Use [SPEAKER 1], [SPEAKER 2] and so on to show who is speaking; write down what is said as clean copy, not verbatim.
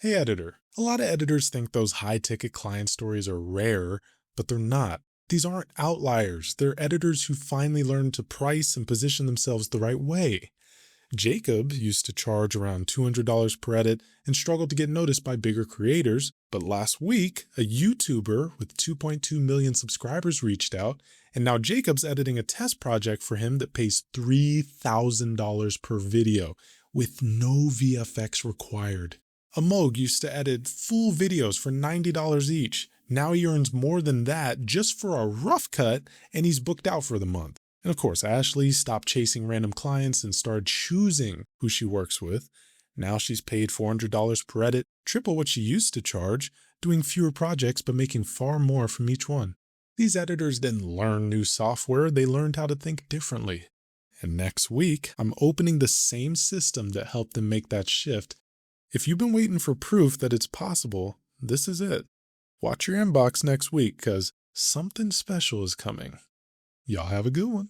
[SPEAKER 1] Hey editor, a lot of editors think those high-ticket client stories are rare, but they're not. These aren't outliers, they're editors who finally learned to price and position themselves the right way. Jacob used to charge around $200 per edit and struggled to get noticed by bigger creators, but last week, a YouTuber with 2.2 million subscribers reached out, and now Jacob's editing a test project for him that pays $3,000 per video, with no VFX required. Amog used to edit full videos for $90 each. Now he earns more than that just for a rough cut, and he's booked out for the month. And of course, Ashley stopped chasing random clients and started choosing who she works with. Now she's paid $400 per edit, triple what she used to charge, doing fewer projects but making far more from each one. These editors didn't learn new software, they learned how to think differently. And next week, I'm opening the same system that helped them make that shift. If you've been waiting for proof that it's possible, this is it. Watch your inbox next week, because something special is coming. Y'all have a good one.